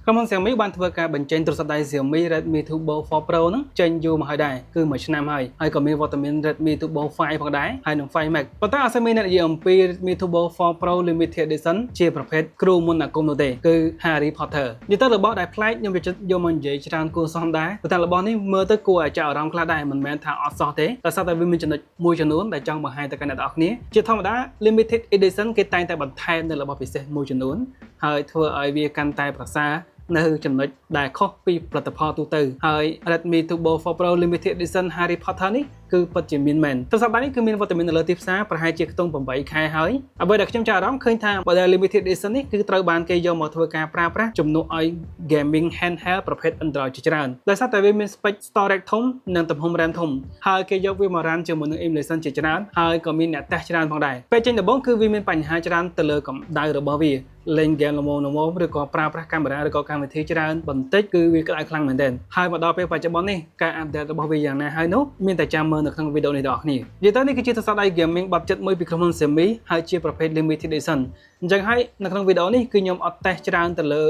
ក្រុមហ៊ុន Xiaomi បានធ្វើការបញ្ចេញទូរស័ព្ទដៃ Xiaomi Redmi Turbo 4 Pro ហ្នឹងចេញយូរមកហើយដែរគឺមួយឆ្នាំហើយក៏មានវត្តមាន Redmi Turbo 5 ផងដែរហើយនិង 5 Max ប៉ុន្តែអត់សូវមានអ្នកនិយាយអំពី Redmi Turbo 4 Pro Limited Edition ជាប្រភេទគ្រូមុនអាគមនោះទេគឺ Harry Potter និយាយទៅរបស់ដែលប្លែកខ្ញុំយកចិត្តយកមកនិយាយច្រើនគួរសមដែរប៉ុន្តែរបស់នេះមើលទៅគួរឲ្យចាប់អារម្មណ៍ខ្លះដែរមិនមែនថាអត់សោះទេតែស្រាប់តែវាមានចំណុចមួយចំនួនដែលចង់បង្ហាញទៅកាន់អ្នកទាំងអស់គ្នាជាធម្មតា Limited Edition គេតែងតែបន្ថែមនៅរបស់ពិសេសមួយចំនួនហើយធ្វើឲ្យវាកាន់តែប្រសើរនៅចំណុចដែលខុសពីផលិតផលទូទៅហើយ Redmi Turbo 4 Pro Limited Edition Harry Potter នេះគឺពិតជាមានមែនទូរស័ព្ទដៃនេះគឺមានវត្តមាននៅលើទីផ្សារប្រហែលជាខ្ទង់8ខែហើយអ្វីដែលខ្ញុំចាប់អារម្មណ៍ឃើញថា model Limited Edition នេះគឺត្រូវបានគេយកមកធ្វើការប្រើប្រាស់ជំនួសឲ្យ gaming handheld ប្រភេទ Android ជាច្រើនដោយសារតែវាមាន spec storage ធំនិងទំហំ RAM ធំហើយគេយកវាមក run ជាមួយនឹង emulation ជាច្រើនហើយក៏មានអ្នកតេស្តច្រើនផងដែរពេលចេញដំបូងគឺវាមានបញ្ហាច្រើនទៅលើកម្ដៅរបស់វាលេង game ល្មមឬក៏ប្រើប្រាស់កាមេរ៉ាឬក៏កម្មវិធីច្រើនបន្តិចគឺវាក្តៅខ្លាំងមែនទែនហើយមកដល់ពេលបច្ចុប្បន្ននេះការអាប់ដេតរបស់វាយ៉ាងណាហើយនោះមានតែចាំមើលនៅក្នុងវីដេអូនេះបងប្អូននិយាយទៅនេះគឺជាទូរស័ព្ទដៃ gaming បបចិត្តមួយពីក្រុមហ៊ុន Xiaomi ហើយជាប្រភេទ limited edition អញ្ចឹងហើយនៅក្នុងវីដេអូនេះគឺខ្ញុំអត់តេស្តច្រើនទៅលើ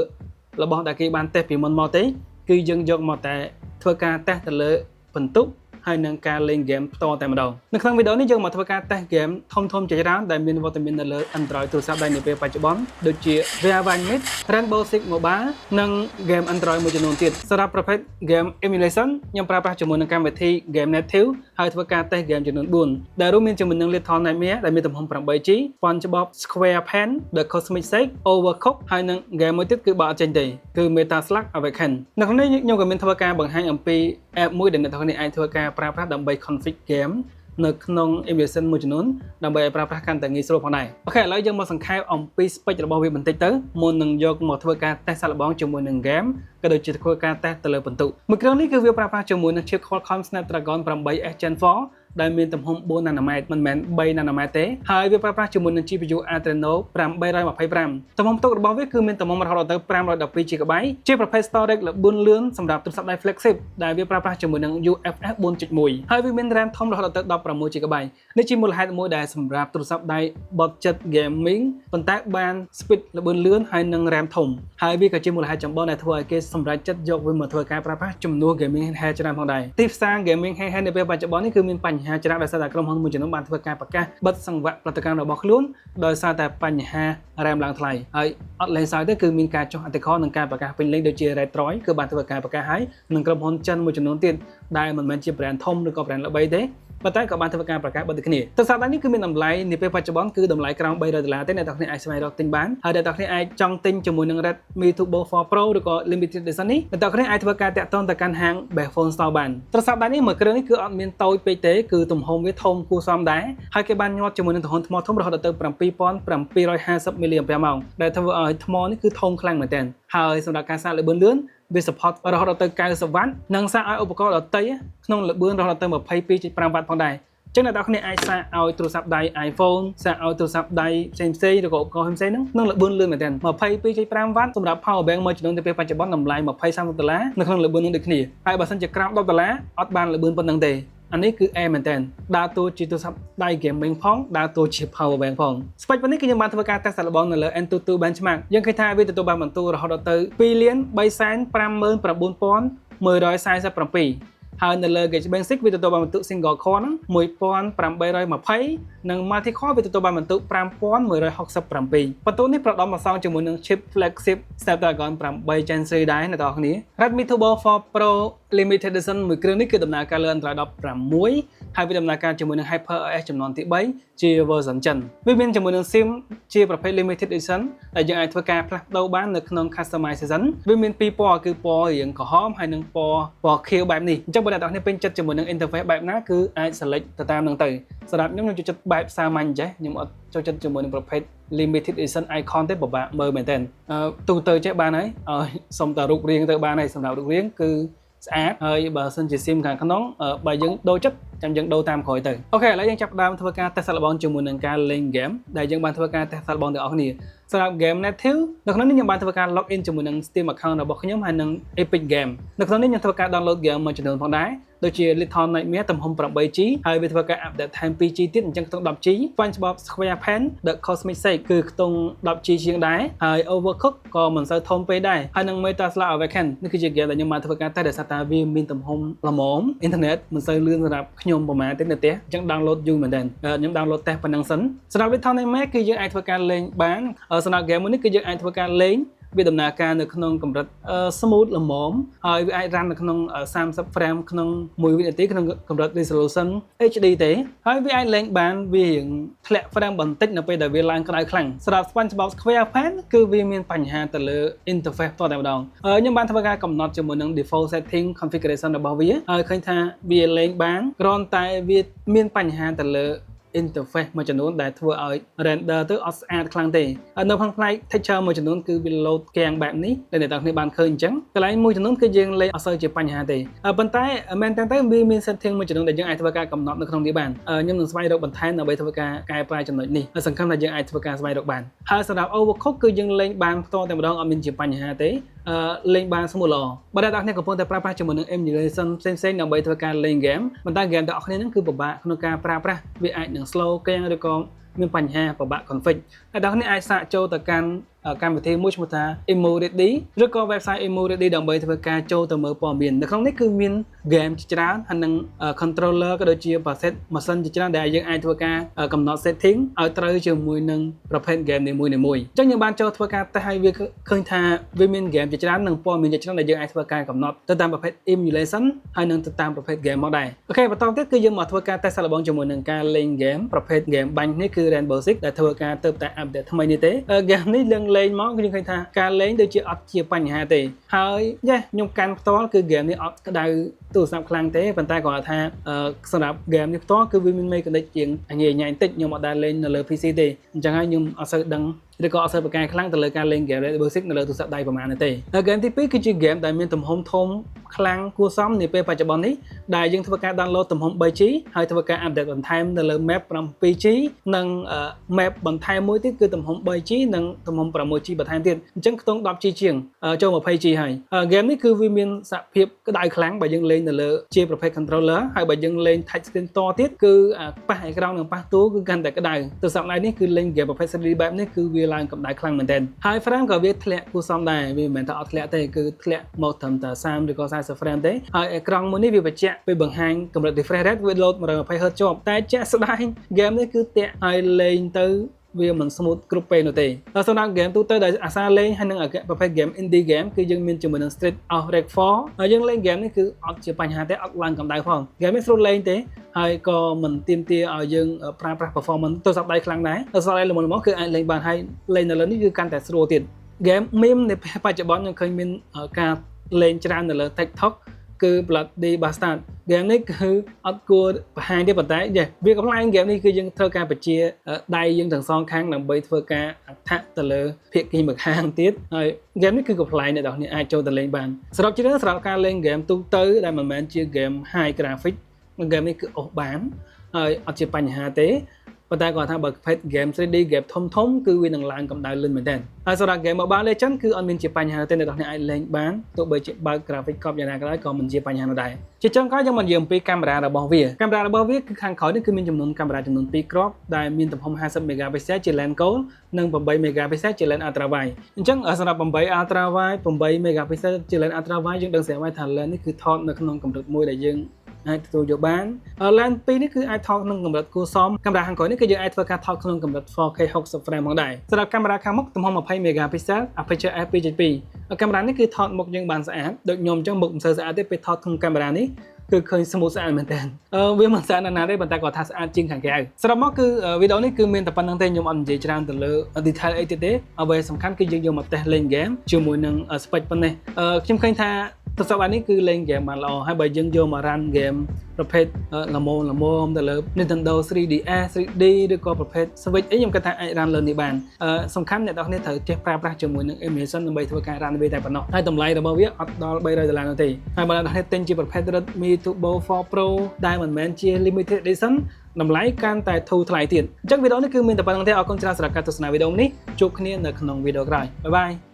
របស់ដែលគេបានតេស្តពីមុនមកទេគឺយើងយកមកតែធ្វើការតេស្តទៅលើបន្ទុកហើយនឹងការលេងហ្គេមផ្ទាល់តែម្ដងនៅក្នុងវីដេអូនេះយើងមកធ្វើការតេស្តហ្គេមធំជាច្រើនដែលមានវត្តមាននៅលើ Android ទូរស័ព្ទដៃនាពេលបច្ចុប្បន្នដូចជា Viva Mix, Rainbow Six Mobile និង Game Android មួយចំនួនទៀតសម្រាប់ប្រភេទ Game Emulation ខ្ញុំប្រើប្រាស់ជាមួយនឹងកម្មវិធី Game Native ហើយធ្វើការតេស្តហ្គេមចំនួន4ដែលរួមមានជាមួយនឹង Little Nightmare ដែលមានទំហំ 8GB, SpongeBob SquarePants, The Cosmic Shake, Overcooked ហើយនឹង Game មួយទៀតគឺបើអត់ចេញទេគឺ Metal Slug Awaken នៅក្នុងនេះខ្ញុំក៏មានធ្វើការបង្ហាញអំពី app មួយដែលអ្នកទាំងនេះអាចធ្វើការប្រើប្រាស់ដើម្បី config game នៅក្នុង emulation មួយចំនួនដើម្បីឲ្យប្រើប្រាស់កាន់តែងាយស្រួលផងដែរអូខេឥឡូវយើងមកសង្ខេបអំពី spec របស់វាបន្តិចទៅមុននឹងយកមកធ្វើការតេស្តសាកល្បងជាមួយនឹង game ក៏ដូចជាធ្វើការតេស្តទៅលើបន្ទុកមួយគ្រឿងនេះគឺវាប្រើប្រាស់ជាមួយនឹង chip Qualcomm Snapdragon 8S Gen 4ដែលមានទំហំ4 nanometer មិនមែន3 nanometer ទេហើយវាប្រើប្រាស់ជាមួយនឹង GPU Adreno 825ទំហំផ្ទុករបស់វាគឺមានទំហំរហូតដល់ទៅ 512GB ជាប្រភេទ storage ល្បឿនលឿនសម្រាប់ទូរស័ព្ទដៃ flagship ដែលវាប្រើប្រាស់ជាមួយនឹង UFS 4.1 ហើយវាមាន RAM ធំរហូតដល់ទៅ 16GB នេះជាមូលហេតុមួយដែលសម្រាប់ទូរស័ព្ទដៃ budget gaming ប៉ុន្តែបាន speed ល្បឿនលឿនហើយនិង RAM ធំហើយវាក៏ជាមូលហេតុចម្បងដែលធ្វើឲ្យគេសម្រេចចិត្តយកវាមកធ្វើការប្រើប្រាស់ជំនួស gaming handheld ច្រើនផងដែរទីផ្សារ gaming handheld នៅពេលបច្ចុប្បន្ននេះគឺមានបញ្ហាច្រើនដោយសារតែក្រុមហ៊ុនមួយចំនួនបានធ្វើការប្រកាសបិទសង្វាក់ផលិតកម្មរបស់ខ្លួនដោយសារតែបញ្ហា RAM ឡើងថ្លៃហើយអត់លេងសើចទេគឺមានការចុះអតិថិជននិងការប្រកាសពេញលេញដូចជា Retroid គឺបានធ្វើការប្រកាសហើយនិងក្រុមហ៊ុនចិនមួយចំនួនទៀតដែលមិនមែនជា brand ធំឬក៏ brand ល្បីទេប៉ុន្តែក៏បានធ្វើការប្រកាសបិទដូចគ្នាទូរស័ព្ទដៃនេះគឺមានតម្លៃនាពេលបច្ចុប្បន្នគឺតម្លៃក្រោម$300ទេអ្នកទាំងគ្នាអាចស្វែងរកទិញបានហើយអ្នកទាំងគ្នាអាចចង់ទិញជាមួយនឹង Redmi Turbo 4 Pro ឬក៏ Limited Edition នេះអ្នកទាំងគ្នាអាចធ្វើការតាក់ទងទៅកាន់ហាង Best Phone Store បានទូរស័ព្ទដៃនេះមួយគ្រឿងនេះគឺអត់មានតូចពេកទេគឺទំហំវាធំគួរសមដែរហើយគេបានញាត់ជាមួយនឹងទំហំថ្មធំរហូតដល់ទៅ 7750 mAh ដែលធ្វើឲ្យថ្មនេះគឺធំខ្លាំងមែនទែនហើយសម្រាប់ការសាកល្បឿនលឿនវា support រហូតដល់ទៅ90 W និងសាកឲ្យឧបករណ៍ដទៃក្នុងល្បឿនរហូតដល់ទៅ 22.5 W ផងដែរចឹងអ្នកនរគ្នាអាចសាកឲ្យទូរស័ព្ទដៃ iPhone សាកឲ្យទូរស័ព្ទដៃផ្សេងឬក៏ឧបករណ៍ផ្សេងហ្នឹងនឹងល្បឿនលឿនមែនទែន 22.5 W សម្រាប់ power bank មួយចំនួនទៅពេលបច្ចុប្បន្នតម្លៃ$20-30នៅក្នុងល្បឿននឹងដូចគ្នាហើយបើសិនជាក្រោម$10អត់បានល្បឿនប៉ុណ្្នឹងទេអានេះគឺមែនទែនដើរតួជាទូរស័ព្ទដៃ gaming ផងដើរតួជា power bank ផង spec នេះគឺខ្ញុំបានធ្វើការតេស្តសាកល្បងនៅលើ Antutu benchmark យើងឃើញថាវាទទួលបានបន្ទូរហូតដល់ទៅ 2,359,147 ហើយនៅលើ Geekbench 6 វាទទួលបានបន្ទុក single core ហ្នឹង 1820 និង multi core វាទទួលបានបន្ទុក 5167 បន្ទុកនេះប្រដំមកសងជាមួយនឹង chip flagship Snapdragon 8 Gen 3ដែរអ្នកនរគ្នា Redmi Turbo 4 Pro Limited Edition មួយគ្រឿងនេះគឺដំណើរការលើ Android 16ហើយវាដំណើរការជាមួយនឹង HyperOS ចំនួនទី3ជា version ចិនវាមានជាមួយនឹង SIM ជាប្រភេទ Limited Edition ដែលយើងអាចធ្វើការផ្លាស់ប្ដូរបាននៅក្នុង Customization វាមានពីរពណ៌គឺពណ៌រាងក្រហមហើយនិងពណ៌ខៀវបែបនេះអញ្ចឹងបើអ្នកនរគ្នាពេញចិត្តជាមួយនឹង interface បែបណាគឺអាច select ទៅតាមនឹងទៅសម្រាប់ខ្ញុំចូលចិត្តបែបសាមញ្ញចេះខ្ញុំអត់ចូលចិត្តជាមួយនឹងប្រភេទ Limited Edition icon ទេពិបាកមើលមែនទែនទូទៅចេះបានហើយសុំតែរូបរាងទៅបានហើយសម្រាប់រូបរាងគឺស្អាតហើយបើសិនជា SIM ខាងក្នុងបើយើងដូរចិត្ត ចាំយើងដូរតាមក្រោយទៅអូខេឥឡូវយើងចាប់ដើមធ្វើការ test សាកល្បងជាមួយនឹងការលេង game ដែលយើងបានធ្វើការ test សាកល្បងទាំងអស់គ្នាសម្រាប់ game native នៅក្នុងនេះខ្ញុំបានធ្វើការ log in ជាមួយនឹង Steam account របស់ខ្ញុំហើយនឹង Epic Game នៅក្នុងនេះខ្ញុំធ្វើការ download game មួយចំនួនផងដែរដូចជា Little Nightmare ទំហំ 8GB ហើយវាធ្វើការ update ថែម 2GB ទៀតអញ្ចឹងខ្ទង់ 10GB SpongeBob SquarePants The Cosmic Shake គឺខ្ទង់ 10GB ជាងដែរហើយ Overcooked ក៏មិនសូវធំពេកដែរហើយនឹង Metal Slug Awakening នេះគឺជា game ដែលខ្ញុំបានធ្វើការតែដោយសារតែវាមានទំហំល្មម internet មិនសូវលឿនសម្រាប់ខ្ញុំប្រហែលទេនៅផ្ទះអញ្ចឹង download យូរមែនទែនខ្ញុំ download តេស្តប៉ុណ្ណឹងសិនសម្រាប់ Little Nightmare គឺយើងអាចធ្វើការលេងបានសម្រាប់ game មួយនេះគឺយើងអាចធ្វើការលេងវាដំណើរការនៅក្នុងកម្រិត smooth ល្មមហើយវាអាច run នៅក្នុង30 frame ក្នុង1វិនាទីក្នុងកម្រិត resolution HD ទេហើយវាអាចលេងបានវារៀងធ្លាក់ frame បន្តិចនៅពេលដែលវាឡើងក្តៅខ្លាំងសម្រាប់ SpongeBob SquarePants គឺវាមានបញ្ហាទៅលើ interface តតែម្ដងខ្ញុំបានធ្វើការកំណត់ជាមួយនឹង default setting configuration របស់វាហើយឃើញថាវាលេងបានគ្រាន់តែវាមានបញ្ហាទៅលើ interface មួយចំនួនដែលធ្វើឲ្យ render ទៅអត់ស្អាតខ្លាំងទេនៅក្នុងផ្នែក texture មួយចំនួនគឺវា load កាំងបែបនេះដែលអ្នកទាំងគ្នាបានឃើញអញ្ចឹងកន្លែងមួយចំនួនគឺយើងលេងអត់សូវជាបញ្ហាទេប៉ុន្តែមែនតើវាមាន setting មួយចំនួនដែលយើងអាចធ្វើការកំណត់នៅក្នុងនេះបានខ្ញុំនឹងស្វែងរកបន្ថែមដើម្បីធ្វើការកែប្រែចំណុចនេះសង្ឃឹមថាយើងអាចធ្វើការស្វែងរកបានហើយសម្រាប់ Overcooked គឺយើងលេងបានផ្ទាល់តែម្ដងអត់មានជាបញ្ហាទេលេងបានស្មូតល្អបើអ្នកទាំងគ្នាកំពុងតែប្រើប្រាស់ជាមួយនឹង emulation ផ្សេងៗដើម្បីធ្វើការលេង game ប៉ុន្តែ game ទាំងអស់គ្នាហ្នឹងគឺពិបាកក្នុងការប្រើប្រាស់វាអាចនឹង slow កាំងឬក៏មានបញ្ហាពិបាក config អ្នកទាំងគ្នាអាចសាកចូលទៅកាន់កម្មវិធីមួយឈ្មោះថា EmuReady ឬក៏ website EmuReady ដើម្បីធ្វើការចូលទៅមើលព័ត៌មាននៅក្នុងនេះគឺមាន game ជាច្រើនហើយនឹង controller ក៏ដូចជា preset ម៉ាស៊ីនជាច្រើនដែលយើងអាចធ្វើការកំណត់ setting ឲ្យត្រូវជាមួយនឹងប្រភេទ game នីមួយៗអញ្ចឹងយើងបានចូលធ្វើការតេស្តឲ្យវាឃើញថាវាមាន game ជាច្រើននិងព័ត៌មានជាច្រើនដែលយើងអាចធ្វើការកំណត់ទៅតាមប្រភេទ emulation ហើយនឹងទៅតាមប្រភេទ game មកដែរអូខេបន្តទៀតគឺយើងមកធ្វើការតេស្តសាកល្បងជាមួយនឹងការលេង game ប្រភេទ game បាញ់នេះគឺ Rainbow Six ដែលធ្វើការទៅតែ update ថ្មីនេះទេ game នេះលេងមកគឺយើងឃើញថាការលេងដូចជាអត់ជាបញ្ហាទេហើយខ្ញុំកាន់ផ្ទាល់គឺ game នេះអត់ក្តៅទូរស័ព្ទខ្លាំងទេប៉ុន្តែគាត់ថាសម្រាប់ game នេះផ្ទាល់គឺវាមានមេកានិកជាងញ៉ៃបន្តិចខ្ញុំអត់ដែលលេងនៅលើ PC ទេអញ្ចឹងហើយខ្ញុំអត់សូវដឹងឬក៏អត់សូវប្រកែខ្លាំងទៅលើការលេង game Rainbow Six នៅលើទូរស័ព្ទដៃប្រហែលទេហើយ game ទី2គឺជា game ដែលមានទំហំធំខ្លាំងគួរសមនាពេលបច្ចុប្បន្ននេះដែលយើងធ្វើការ download ទំហំ 3GB ហើយធ្វើការ update បន្ថែមនៅលើ map 7GB និង map បន្ថែមមួយទៀតគឺទំហំ 3GB និងទំហំ 6GB បន្ថែមទៀតអញ្ចឹងខ្ទង់ 10GB ជាងចូល 20GB ហើយ game នេះគឺវាមានសភាពក្តៅខ្លាំងបើយើងលេងនៅលើជាប្រភេទ controller ហើយបើយើងលេង touch screen តទៀតគឺប៉ះអេក្រង់និងប៉ះតួគឺកាន់តែក្តៅទូរស័ព្ទដៃនេះគឺលេង game ប្រភេទ 3D បែបនេះគឺវាឡើងកម្ដៅខ្លាំងមែនទែនហើយ frame ក៏វាធ្លាក់គួរសមដែរវាមិនមែនថាអត់ធ្លាក់ទេគឺធ្លាក់មកត្រឹមតែ30ឬក៏40 frame ទេហើយអេក្រង់មួយនេះវាបញ្ជាក់ពេលបង្ហាញកម្រិត refresh rate វា load 120Hz ជាប់តែជាក់ស្ដែង game នេះគឺតាក់ឲ្យលេងទៅវាមិន smooth គ្រប់ពេលនោះទេសម្រាប់ game ទូទៅដែលអាសាលេងហើយនឹងប្រភេទ game indie game គឺយើងមានជាមួយនឹង Street of Rage 4ហើយយើងលេង game នេះគឺអត់ជាបញ្ហាទេអត់ឡើងកម្ដៅផង game នេះស្រួលលេងទេហើយក៏មិនទាមទារឲ្យយើងប្រើប្រាស់ performance ទូរស័ព្ទដៃខ្លាំងដែរទូរស័ព្ទដៃល្មមៗគឺអាចលេងបានហើយលេងនៅលើនេះគឺកាន់តែស្រួលទៀត game meme នៅបច្ចុប្បន្នខ្ញុំឃើញមានការលេងច្រើននៅលើ TikTok គឺ Bloody Bastard game នេះគឺអត់គួរបង្ហាញទេប៉ុន្តែវាកំ plaign game នេះគឺយើងត្រូវការបញ្ជាដៃយើងទាំងសងខាងដើម្បីធ្វើការអដ្ឋៈទៅលើភាគីម្ខាងទៀតហើយ game នេះគឺកំ plaign អ្នកនរគ្នាអាចចូលទៅលេងបានសរុបជារឿងសម្រាប់ការលេង game ទូទៅដែលមិនមែនជា game high graphic game នេះគឺអូសបានហើយអត់ជាបញ្ហាទេប៉ុន្តែគាត់ថាបើប្រភេទ game 3D game ធំគឺវានឹងឡើងកម្ដៅលឿនមែនទែនហើយសម្រាប់ game Mobile Legends គឺអត់មានជាបញ្ហាទេអ្នកនរគ្នាអាចលេងបានទោះបីជាបើក graphic កប់យ៉ាងណាក៏ដោយក៏មិនជាបញ្ហានោះដែរជាចុងក្រោយយើងមកនិយាយអំពីកាមេរ៉ារបស់វាគឺខាងក្រោយនេះគឺមានចំនួនកាមេរ៉ាចំនួន2គ្រាប់ដែលមានទំហំ50 megapixel ជា lens cold និង8 megapixel ជា lens ultra wide អញ្ចឹងសម្រាប់8 ultra wide 8 megapixel ជា lens ultra wide យើងដឹងស្រាប់ហើយថា lens នេះគឺថតនៅក្នុងកម្រិតមួយដែលយើងអាចទទួលយកបាន lens 2នេះគឺអាចថតក្នុងកម្រិតគួរសមកាមេរ៉ាខាងក្រោយនេះគឺយើងអាចធ្វើការថតក្នុងកម្រិត 4K 60 frame ផងដែរសម្រាប់កាមេរ៉ាខាងមុខទំហំ20 megapixel aperture f2.2 កាមេរ៉ានេះគឺថតមុខយើងបានស្អាតដូចខ្ញុំអញ្ចឹងមុខមិនសូវស្អាតទេពេលថតក្នុងកាមេរ៉ានេះគឺឃើញ smooth ស្អាតមែនតើវាមិនស្អាតណាស់ទេប៉ុន្តែគាត់ថាស្អាតជាងខាងក្រៅសរុបមកគឺវីដេអូនេះគឺមានតែប៉ុណ្្នឹងទេខ្ញុំអត់និយាយច្រើនទៅលើ detail អីទៀតទេអ្វីសំខាន់គឺយើងយកមកតេស្តលេង game ជាមួយនឹង spec ប៉ុណ្ណេះខ្ញុំឃើញថា ទស្សនវិជ្ជានេះគឺលេងហ្គេមបានល្អហើយបើយើងយកមក run ហ្គេមប្រភេទល្មមទៅលើ Nintendo 3DS 3D ឬក៏ប្រភេទ Switch អីខ្ញុំគិតថាអាច run លើនេះបានសំខាន់អ្នកនរគ្នាត្រូវចេះប្រើប្រាស់ជាមួយនឹង emulation ដើម្បីធ្វើការ run វាតែប៉ុណ្ណោះហើយតម្លៃរបស់វាអត់ដល់$300នោះទេហើយបើអ្នកនរគ្នាទិញជាប្រភេទ Redmi Turbo 4 Pro ដែលមិនមែនជា limited edition តម្លៃកាន់តែធូរថ្លៃទៀតអញ្ចឹងវីដេអូនេះគឺមានតែប៉ុណ្្នឹងទេអរគុណច្រើនសម្រាប់ការទស្សនាវីដេអូនេះជួបគ្នានៅក្នុងវីដេអូក្រោយបាយបាយ